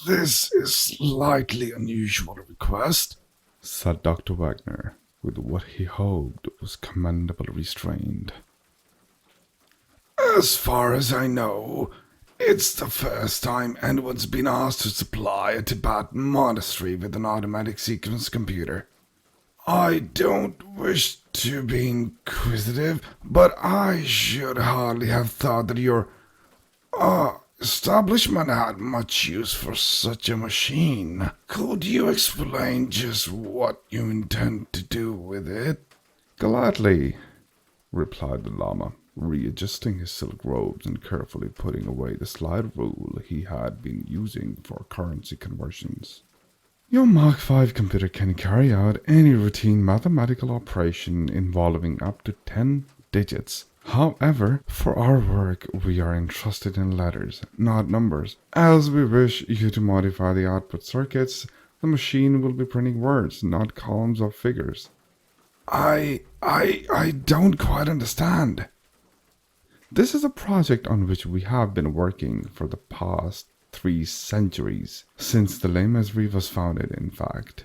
This is slightly unusual request, said Dr. Wagner, with what he hoped was commendable restraint. As far as I know, it's the first time anyone's been asked to supply a Tibetan monastery with an automatic sequence computer. I don't wish to be inquisitive, but I should hardly have thought that your establishment had much use for such a machine. Could you explain just what you intend to do with it? Gladly, replied the Lama, readjusting his silk robes and carefully putting away the slide rule he had been using for currency conversions. Your Mark 5 computer can carry out any routine mathematical operation involving up to 10 digits. However, for our work, we are interested in letters, not numbers. As we wish you to modify the output circuits, the machine will be printing words, not columns of figures. I don't quite understand. This is a project on which we have been working for the past 3 centuries, since the Lemesri was founded, in fact.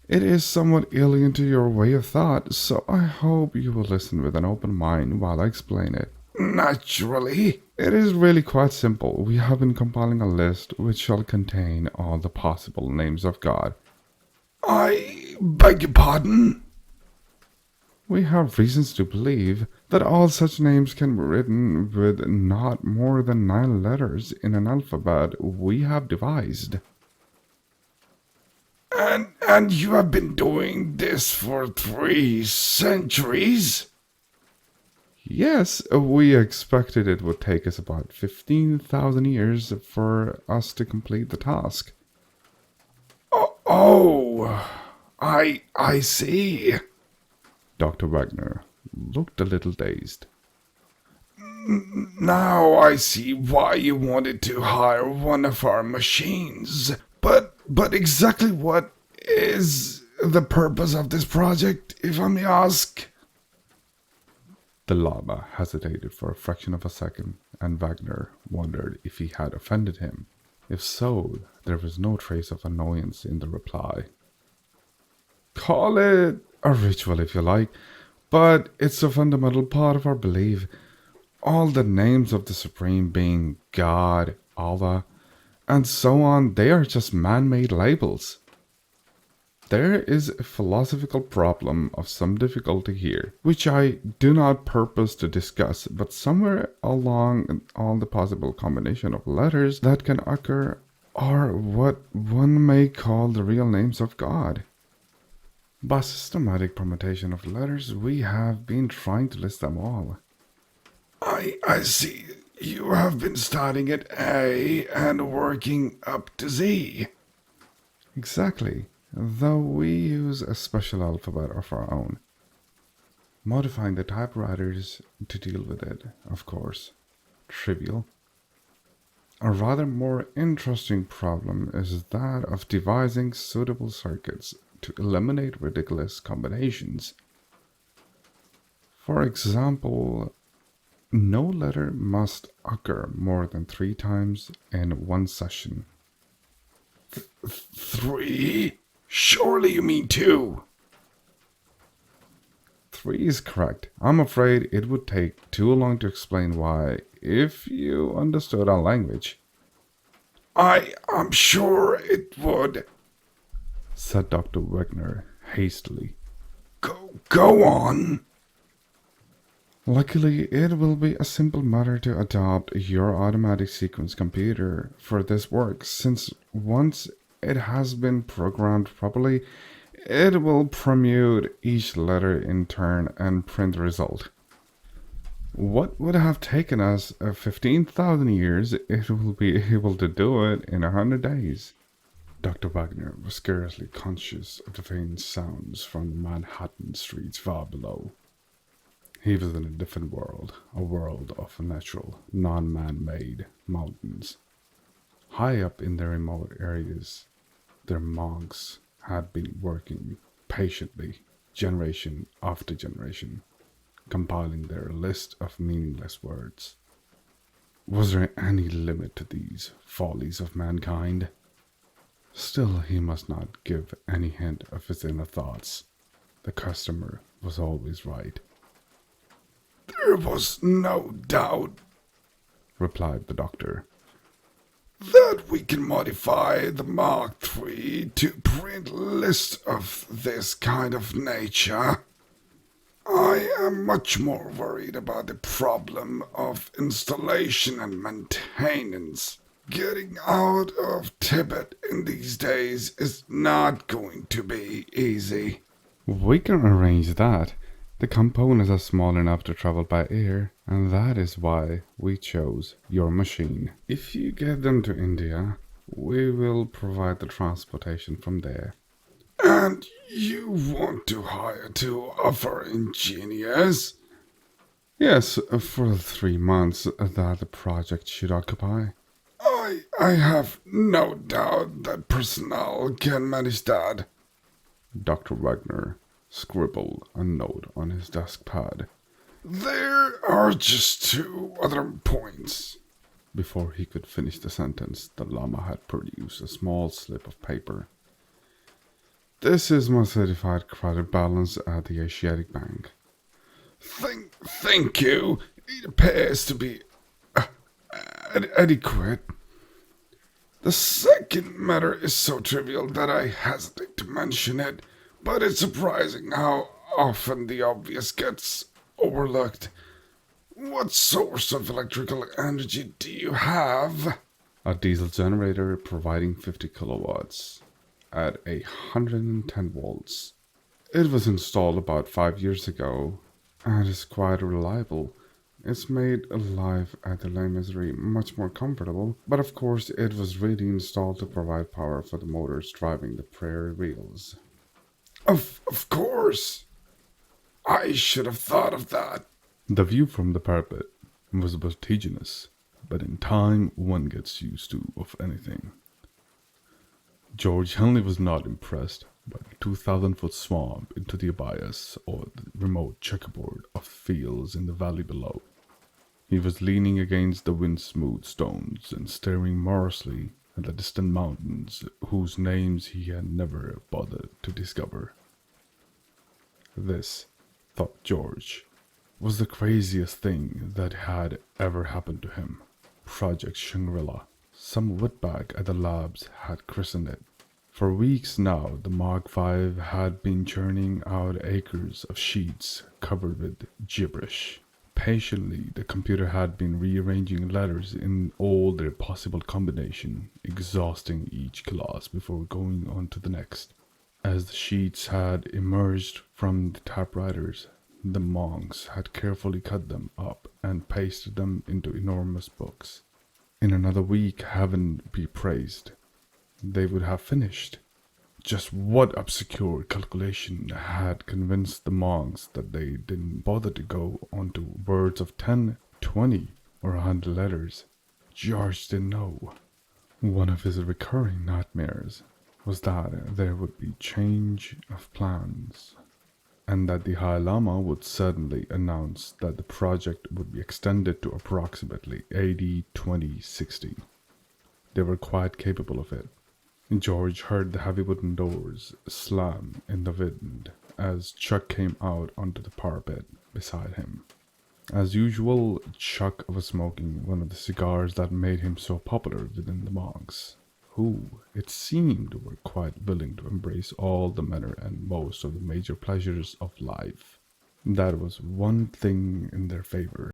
It is somewhat alien to your way of thought, so I hope you will listen with an open mind while I explain it. Naturally. It is really quite simple. We have been compiling a list which shall contain all the possible names of God. I beg your pardon? We have reasons to believe that all such names can be written with not more than 9 letters in an alphabet we have devised. And you have been doing this for 3 centuries? Yes, we expected it would take us about 15,000 years for us to complete the task. I see. Dr. Wagner looked a little dazed. Now I see why you wanted to hire one of our machines. But exactly what is the purpose of this project, if I may ask? The Lama hesitated for a fraction of a second, and Wagner wondered if he had offended him. If so, there was no trace of annoyance in the reply. Call it a ritual if you like, but it's a fundamental part of our belief. All the names of the Supreme Being, God, Allah, and so on, they are just man-made labels. There is a philosophical problem of some difficulty here, which I do not purpose to discuss, but somewhere along all the possible combination of letters that can occur are what one may call the real names of God. By systematic permutation of letters, we have been trying to list them all. I see. You have been starting at A and working up to Z. Exactly, though we use a special alphabet of our own. Modifying the typewriters to deal with it, of course. Trivial. A rather more interesting problem is that of devising suitable circuits to eliminate ridiculous combinations. For example, no letter must occur more than 3 times in one session. 3? Surely you mean 2. 3 is correct. I'm afraid it would take too long to explain why, if you understood our language. I'm sure it would, said Dr. Wagner hastily. Go on. Luckily, it will be a simple matter to adopt your automatic sequence computer for this work, since once it has been programmed properly, it will permute each letter in turn and print the result. What would have taken us 15,000 years, it will be able to do it in 100 days. Dr. Wagner was scarcely conscious of the faint sounds from the Manhattan streets far below. He was in a different world, a world of natural, non-man-made mountains. High up in the remote areas, their monks had been working patiently, generation after generation, compiling their list of meaningless words. Was there any limit to these follies of mankind? Still, he must not give any hint of his inner thoughts. The customer was always right, There was no doubt replied the doctor. that we can modify the Mark III to print lists of this kind of nature. I am much more worried about the problem of installation and maintenance. Getting out of Tibet in these days is not going to be easy. We can arrange that. The components are small enough to travel by air, and that is why we chose your machine. If you get them to India, we will provide the transportation from there. And you want to hire two of our engineers? Yes, for the 3 months that the project should occupy. I have no doubt that personnel can manage that. Dr. Wagner scribbled a note on his desk pad. There are just two other points. Before he could finish the sentence, the Lama had produced a small slip of paper. This is my certified credit balance at the Asiatic Bank. Thank you. It appears to be adequate. The second matter is so trivial that I hesitate to mention it, but it's surprising how often the obvious gets overlooked. What source of electrical energy do you have? A diesel generator providing 50 kilowatts at 110 volts. It was installed about 5 years ago and is quite reliable. It's made life at the Les Misères much more comfortable, but of course it was really installed to provide power for the motors driving the prairie wheels. Of course. I should have thought of that. The view from the parapet was vertiginous, but in time one gets used to of anything. George Henley was not impressed by the 2,000-foot swamp into the abyss or the remote checkerboard of fields in the valley below. He was leaning against the wind-smoothed stones and staring morosely at the distant mountains whose names he had never bothered to discover. This, thought George, was the craziest thing that had ever happened to him. Project Shangri-La. Some wetbag at the labs had christened it. For weeks now, the Mark V had been churning out acres of sheets covered with gibberish. Patiently, the computer had been rearranging letters in all their possible combination, exhausting each class before going on to the next. As the sheets had emerged from the typewriters, the monks had carefully cut them up and pasted them into enormous books. In another week, heaven be praised, they would have finished. Just what obscure calculation had convinced the monks that they didn't bother to go on to words of 10, 20, or 100 letters? George didn't know. One of his recurring nightmares was that there would be change of plans, and that the High Lama would suddenly announce that the project would be extended to approximately AD 2060. They were quite capable of it. George heard the heavy wooden doors slam in the wind as Chuck came out onto the parapet beside him. As usual, Chuck was smoking one of the cigars that made him so popular within the monks, who, it seemed, were quite willing to embrace all the manner and most of the major pleasures of life. That was one thing in their favor.